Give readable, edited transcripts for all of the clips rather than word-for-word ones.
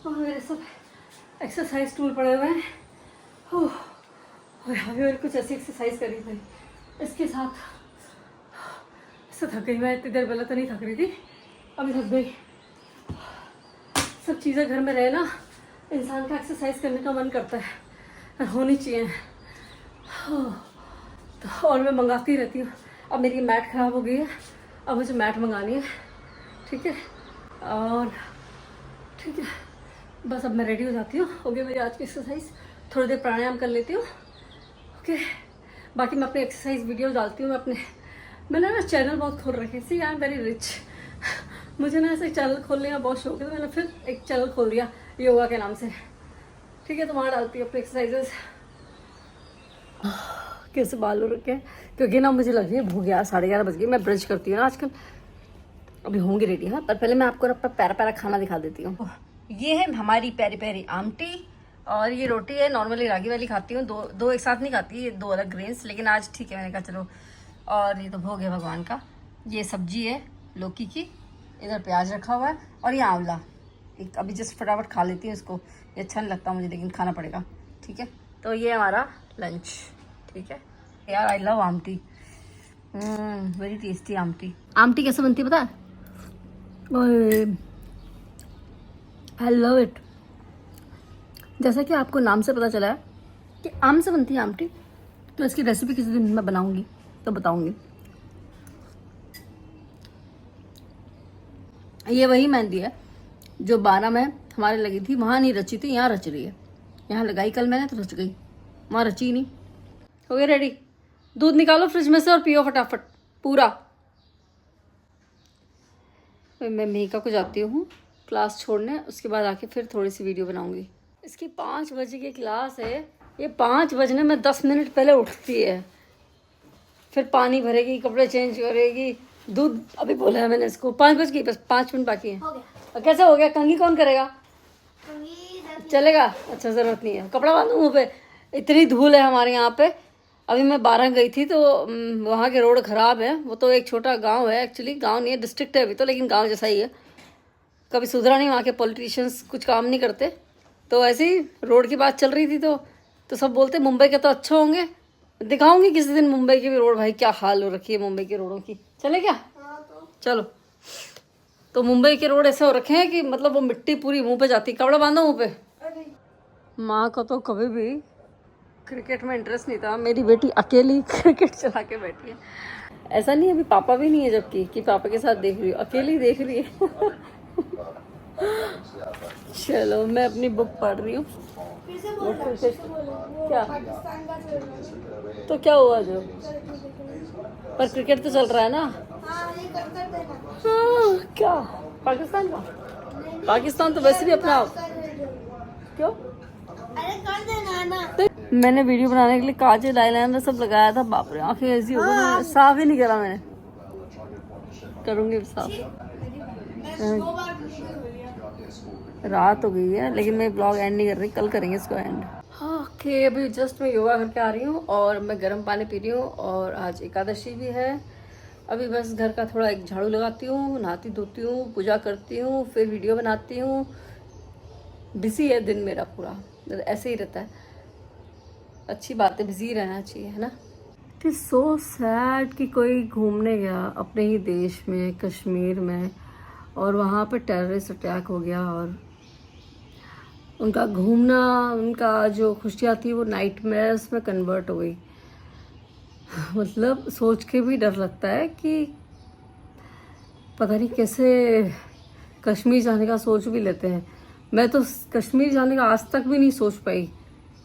और मेरे सब एक्सरसाइज टूल पड़े हुए हैं। ओह, और अभी मैंने कुछ ऐसी एक्सरसाइज करी थी, इसके साथ इससे थक गई मैं। इतनी देर पहले तो नहीं थक रही थी, अभी थक गई। सब चीज़ें घर में रहे ना, इंसान का एक्सरसाइज करने का मन करता है और होनी चाहिए। तो और मैं मंगाती रहती हूँ। अब मेरी मैट ख़राब हो गई है, अब मुझे मैट मंगानी है। ठीक है, और ठीक है बस अब मैं रेडी हो जाती हूँ। हो गई मेरी आज की एक्सरसाइज, थोड़ी देर प्राणायाम कर लेती हूँ। ओके, बाकी मैं अपनी एक्सरसाइज वीडियो डालती हूँ। मैंने ना चैनल बहुत खोल रखे, सी आई एम वेरी रिच। मुझने ना ऐसे चैनल खोलने का बहुत शौक है, तो मैंने फिर एक चैनल खोल दिया योगा के नाम से। ठीक है, तो वहाँ डालती हूँ अपनी एक्सरसाइजेस। कैसे बाल हो रखे हैं, क्योंकि ना मुझे लग रही है भूख। यार 11:30 बज गई। मैं ब्रश करती हूँ ना आजकल, अभी होंगी रेडी। हाँ, पर पहले मैं आपको अपना प्यारा प्यारा खाना दिखा देती हूँ। ये है हमारी प्यारी प्यारी आमटी, और ये रोटी है। नॉर्मली रागी वाली खाती हूँ, दो एक साथ नहीं खाती, ये 2 अलग ग्रेन्स, लेकिन आज ठीक है मैंने कहा चलो। और ये तो भोग है भगवान का। ये सब्जी है लौकी की, इधर प्याज रखा हुआ है, और ये आंवला। एक अभी जस्ट फटाफट खा लेती हूँ इसको, ये अच्छा नहीं लगता मुझे, लेकिन खाना पड़ेगा। ठीक है, तो ये हमारा लंच। ठीक है यार, I love aamti, very tasty aamti. आमटी कैसे बनती है पता है? I love it. जैसा कि आपको नाम से पता चला है कि आम से बनती है आमटी, तो इसकी रेसिपी किसी दिन मैं बनाऊंगी तो बताऊंगी। ये वही मेहंदी है जो 12 में हमारे लगी थी, वहाँ नहीं रची थी, यहाँ रच रही है। यहाँ लगाई कल मैंने तो रच गई, वहाँ रची ही नहीं। हो गया रेडी, दूध निकालो फ्रिज में से और पियो फटाफट पूरा। मैं मेहिका को जाती हूँ क्लास छोड़ने, उसके बाद आके फिर थोड़ी सी वीडियो बनाऊंगी। इसकी 5 बजे की क्लास है, ये 5 बजने में 10 मिनट पहले उठती है, फिर पानी भरेगी, कपड़े चेंज करेगी, दूध अभी बोला है मैंने इसको। 5 बज गई, बस 5 मिनट बाकी है। और कैसे हो गया? कंघी कौन करेगा? चलेगा? अच्छा, ज़रूरत नहीं है। कपड़ा बांधो मुँह पे, इतनी धूल है हमारे यहाँ पे। अभी मैं 12 गई थी तो वहाँ के रोड ख़राब है। वो तो एक छोटा गांव है, एक्चुअली गांव नहीं है, डिस्ट्रिक्ट है अभी तो, लेकिन गांव जैसा ही है। कभी सुधरा नहीं, वहाँ के पॉलिटिशियंस कुछ काम नहीं करते। तो ऐसे ही रोड की बात चल रही थी, तो सब बोलते मुंबई के तो अच्छे होंगे। दिखाऊंगी किसी दिन मुंबई की भी रोड, भाई क्या हाल हो रखी है मुंबई के रोडों की। चले क्या? चलो। तो मुंबई के रोड ऐसे हो रखे हैं कि मतलब वो मिट्टी पूरी मुंह पे जाती। कपड़ा बांधो मुंह पे। माँ को तो कभी भी क्रिकेट में इंटरेस्ट नहीं था, मेरी बेटी अकेली क्रिकेट चला के बैठी है। ऐसा नहीं है अभी पापा भी नहीं है, जबकि कि पापा के साथ देख रही हूँ, अकेली देख रही है। चलो, मैं अपनी बुक पढ़ रही हूँ। क्या? तो क्या हुआ जो? पर क्रिकेट तो चल रहा है ना। हाँ, क्या पाकिस्तान का? पाकिस्तान तो वैसे भी अपना। क्यों? मैंने वीडियो बनाने के लिए काजल आईलाइनर सब लगाया था, बाप रे आंखें ऐसी हो गई, साफ ही नहीं करा मैंने। करूंगी साफ। रात हो गई है, लेकिन मैं ब्लॉग एंड नहीं कर रही, कल करेंगे इसको एंड। ओके, अभी जस्ट मैं योगा करके आ रही हूँ और मैं गर्म पानी पी रही हूँ, और आज एकादशी भी है। अभी बस घर का थोड़ा एक झाड़ू लगाती हूँ, नहाती धोती हूँ, पूजा करती हूँ, फिर वीडियो बनाती हूँ। बिजी है दिन मेरा पूरा, ऐसे ही रहता है। अच्छी बात है, बिजी रहना चाहिए, है ना। इट इज़ सो सैड कि कोई घूमने गया अपने ही देश में, कश्मीर में, और वहाँ पर टेररिस्ट अटैक हो गया, और उनका घूमना, उनका जो खुशियाँ थी वो नाइटमेयर्स में कन्वर्ट हो गई। मतलब सोच के भी डर लगता है कि पता नहीं कैसे कश्मीर जाने का सोच भी लेते हैं। मैं तो कश्मीर जाने का आज तक भी नहीं सोच पाई,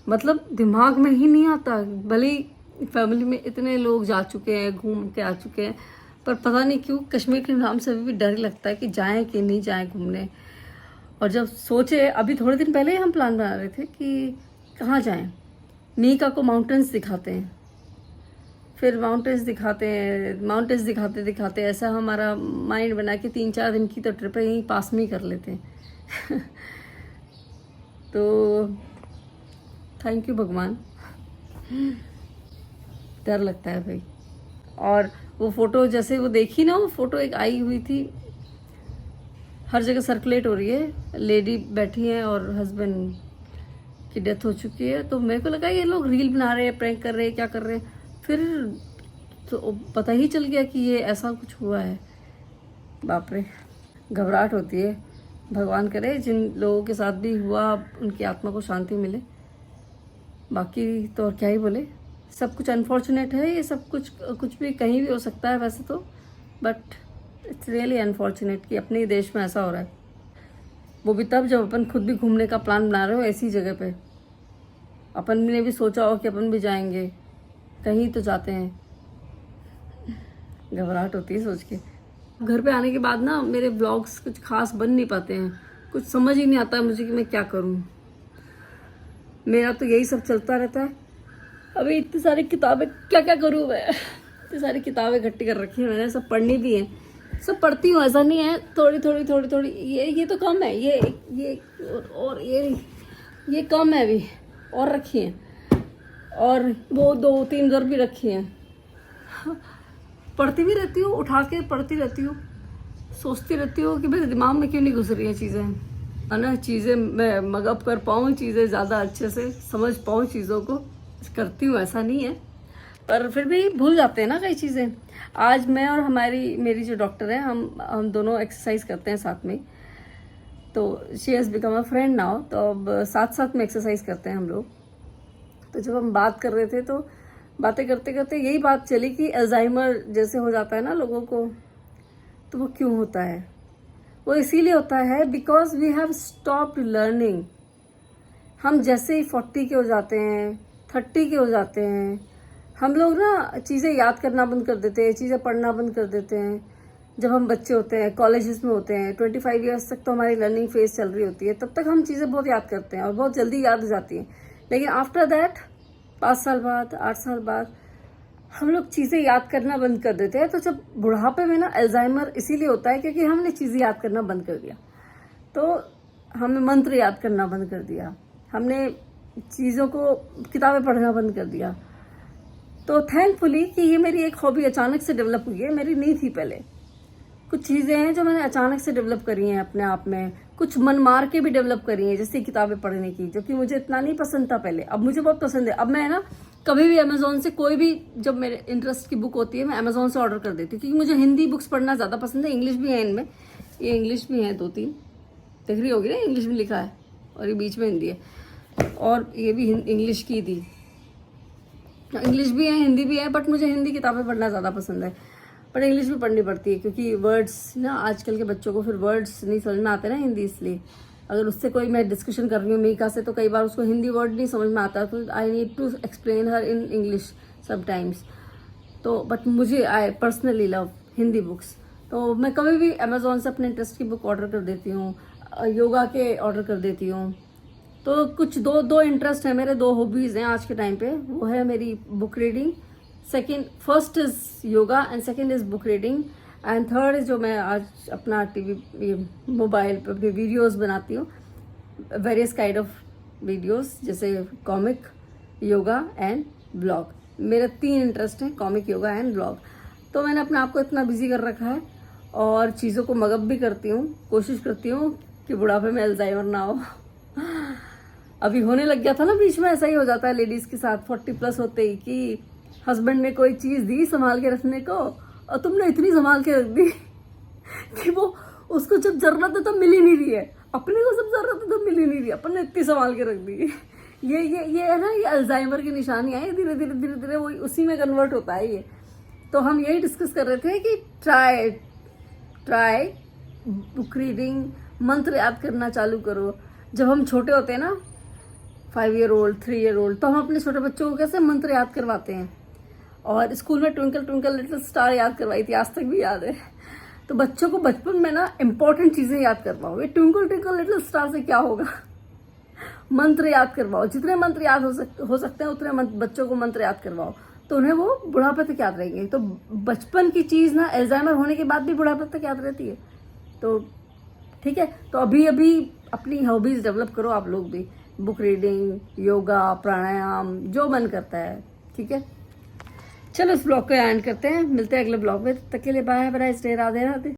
मतलब दिमाग में ही नहीं आता। भले ही फैमिली में इतने लोग जा चुके हैं, घूम के आ चुके हैं, पर पता नहीं क्यों कश्मीर के नाम से अभी भी डर लगता है कि जाएं कि नहीं जाएं घूमने। और जब सोचे, अभी थोड़े दिन पहले ही हम प्लान बना रहे थे कि कहाँ जाएं। मीका को माउंटेन्स दिखाते हैं, फिर माउंटेन्स दिखाते दिखाते ऐसा हमारा माइंड बना कि 3-4 दिन की तो ट्रिप यहीं पास में ही कर लेते हैं। तो थैंक यू भगवान। डर लगता है भाई। और वो फ़ोटो जैसे वो देखी ना, वो फ़ोटो एक आई हुई थी, हर जगह सर्कुलेट हो रही है, लेडी बैठी हैं और हस्बैंड की डेथ हो चुकी है। तो मेरे को लगा ये लोग रील बना रहे हैं, प्रैंक कर रहे हैं, क्या कर रहे हैं। फिर तो पता ही चल गया कि ये ऐसा कुछ हुआ है। बाप रे, घबराहट होती है। भगवान करे जिन लोगों के साथ भी हुआ उनकी आत्मा को शांति मिले। बाकी तो और क्या ही बोले, सब कुछ अनफॉर्चुनेट है। ये सब कुछ भी कहीं भी हो सकता है वैसे तो, बट इट्स रियली अनफॉर्चुनेट कि अपने ही देश में ऐसा हो रहा है। वो भी तब जब अपन खुद भी घूमने का प्लान बना रहे हो ऐसी जगह पे। अपन ने भी सोचा हो कि अपन भी जाएंगे, कहीं तो जाते हैं। घबराहट होती है सोच के। घर पे आने के बाद ना मेरे ब्लॉग्स कुछ खास बन नहीं पाते हैं, कुछ समझ ही नहीं आता मुझे कि मैं क्या करूं। मेरा तो यही सब चलता रहता है। अभी इतनी सारी किताबें क्या क्या करूं मैं। इतनी सारी किताबें इकट्ठी कर रखी हैं मैंने, सब पढ़नी भी है, सब पढ़ती हूँ, ऐसा नहीं है। थोड़ी थोड़ी ये तो कम है, ये और ये कम है अभी, और रखी हैं। और वो 2-3 घर भी रखी हैं। पढ़ती भी रहती हूँ, उठा के पढ़ती रहती हूँ, सोचती रहती हूँ कि मेरे दिमाग में क्यों नहीं घुस रही हैं चीज़ें, है ना। चीज़ें मैं मगअप कर पाऊँ, चीज़ें ज़्यादा अच्छे से समझ पाऊँ, चीज़ों को करती हूँ, ऐसा नहीं है। पर फिर भी भूल जाते हैं ना कई चीज़ें। आज मैं और मेरी जो डॉक्टर है, हम दोनों एक्सरसाइज करते हैं साथ में। तो she has become a friend now. तो अब साथ में एक्सरसाइज करते हैं हम लोग। तो जब हम बात कर रहे थे तो बातें करते करते यही बात चली कि अल्जाइमर जैसे हो जाता है ना लोगों को, तो वो क्यों होता है। वो इसीलिए होता है because we have stopped learning. हम जैसे ही 40 के हो जाते हैं, 30 के हो जाते हैं, हम लोग ना चीज़ें याद करना बंद कर देते हैं, चीज़ें पढ़ना बंद कर देते हैं। जब हम बच्चे होते हैं, कॉलेजेस में होते हैं, 25 ईयर्स तक तो हमारी लर्निंग फेज चल रही होती है, तब तक हम चीज़ें बहुत याद करते हैं और बहुत जल्दी याद हो जाती हैं। लेकिन आफ्टर दैट 5 साल बाद, 8 साल बाद हम लोग चीज़ें याद करना बंद कर देते हैं। तो जब बुढ़ापे में ना अल्जाइमर इसीलिए होता है क्योंकि हमने चीज़ें याद करना बंद कर दिया। तो हमने मंत्र याद करना बंद कर दिया, हमने चीज़ों को, किताबें पढ़ना बंद कर दिया। तो थैंकफुली कि ये मेरी एक हॉबी अचानक से डेवलप हुई है, मेरी नहीं थी पहले। कुछ चीज़ें हैं जो मैंने अचानक से डेवलप करी हैं अपने आप में, कुछ मन मार के भी डेवलप करी हैं, जैसे किताबें पढ़ने की, जो कि मुझे इतना नहीं पसंद था पहले, अब मुझे बहुत पसंद है। अब मैं ना कभी भी अमेजोन से कोई भी जब मेरे इंटरेस्ट की बुक होती है मैं अमेजोन से ऑर्डर कर देती हूँ, क्योंकि मुझे हिंदी बुक्स पढ़ना ज़्यादा पसंद है। इंग्लिश भी है इनमें, ये इंग्लिश भी हैं 2-3, देख रही होगी ना, इंग्लिश में लिखा है और ये बीच में हिंदी है, और ये भी इंग्लिश की थी। इंग्लिश भी है, हिंदी भी है, बट मुझे हिंदी किताबें पढ़ना ज़्यादा पसंद है। पर इंग्लिश भी पढ़नी पड़ती है क्योंकि वर्ड्स ना, आजकल के बच्चों को फिर वर्ड्स नहीं समझ में आते ना हिंदी, इसलिए अगर उससे कोई मैं डिस्कशन कर रही हूँ मीका से, तो कई बार उसको हिंदी वर्ड नहीं समझ में आता, तो I need to explain her in English sometimes. तो बट मुझे I personally love Hindi books. तो मैं कभी भी अमेजोन से अपने इंटरेस्ट की बुक ऑर्डर कर देती हूँ, योगा के ऑर्डर कर देती हूँ। तो कुछ दो इंटरेस्ट है मेरे, 2 हॉबीज़ हैं आज के टाइम पे। वो है मेरी book reading, first is yoga and second is book reading, and third is जो मैं आज अपना टीवी मोबाइल पर अपनी वीडियोस बनाती हूँ, वेरियस काइंड ऑफ वीडियोस, जैसे कॉमिक, योगा एंड ब्लॉग। मेरे 3 इंटरेस्ट हैं, कॉमिक, योगा एंड ब्लॉग। तो मैंने अपने आप को इतना बिजी कर रखा है और चीज़ों को मगअप भी करती हूँ, कोशिश करती हूँ कि बुढ़ापे में अल्जाइमर ना हो। अभी होने लग गया था ना, बीच में ऐसा ही हो जाता है लेडीज़ के साथ 40+ होते ही, कि हस्बैंड ने कोई चीज़ दी संभाल के रखने को और तुमने इतनी संभाल के रख दी कि वो उसको जब जरूरत है तो मिल ही नहीं रही है, अपने को जब जरूरत है तो मिल ही नहीं रही, अपन ने इतनी संभाल के रख दी। ये है ना, ये अल्जाइमर की निशानियाँ हैं, धीरे धीरे वो उसी में कन्वर्ट होता है ये। तो हम यही डिस्कस कर रहे थे कि ट्राई बुक रीडिंग, मंत्र याद करना चालू करो। जब हम छोटे होते हैं ना, 5 ईयर ओल्ड, 3 ईयर ओल्ड, तो हम अपने छोटे बच्चों को कैसे मंत्र याद करवाते हैं। और स्कूल में ट्विंकल ट्विंकल लिटिल स्टार याद करवाई थी, आज तक भी याद है। तो बच्चों को बचपन में ना इंपॉर्टेंट चीज़ें याद करवाओ। ये ट्विंकल ट्विंकल लिटिल स्टार से क्या होगा, मंत्र याद करवाओ। जितने मंत्र याद हो सकते हैं उतने बच्चों को मंत्र याद करवाओ, तो उन्हें वो बुढ़ापे तक याद रहेंगे। तो बचपन की चीज़ ना अल्जाइमर होने के बाद भी बुढ़ापे तक याद रहती है। तो ठीक है, तो अभी अपनी हॉबीज़ डेवलप करो आप लोग भी, बुक रीडिंग, योगा, प्राणायाम, जो मन करता है। ठीक है, चलो इस ब्लॉग को एंड करते हैं, मिलते हैं अगले ब्लॉग में। तब तक के लिए bye, have a nice day, Radhe Radhe.